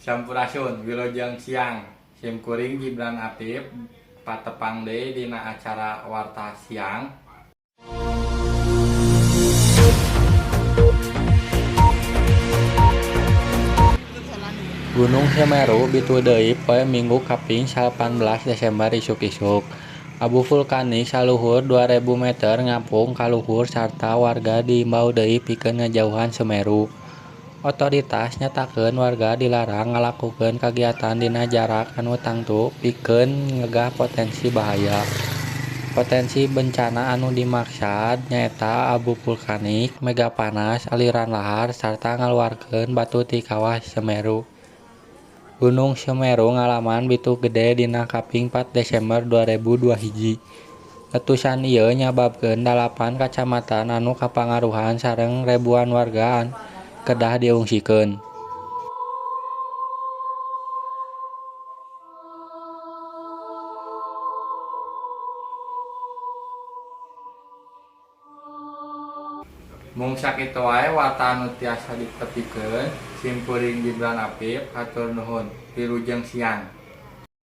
Sampurasun Wilujeng Siang Simkuring Gibran Apip patepang deui dina acara Warta Siang. Gunung Semeru bitu deui poe Minggu kaping 18 Desember isuk-isuk. Abu vulkanik saluhur 2000 meter ngapung ka luhur sarta warga diimbau deui pikeun ngajauhan Semeru. Otoritas nyatakeun warga dilarang ngalakukeun kagiatan dina jarak anu tangtu pikeun ngegah potensi bahaya. Potensi bencana anu dimaksad nyaeta abu vulkanik, megapanas, aliran lahar, sarta ngaluarkeun batu ti kawah Semeru. Gunung Semeru ngalaman bitu gede dina kaping 4 Desember 2021. Letusan ieu nyababkeun 8 kacamatan anu kapangaruhan sareng ribuan warga kedah diungsikeun. Mung sakitu wae warta anu tiasa ditepikeun. Simkuring Gibran Apip hatur nuhun. Wilujeng Siang.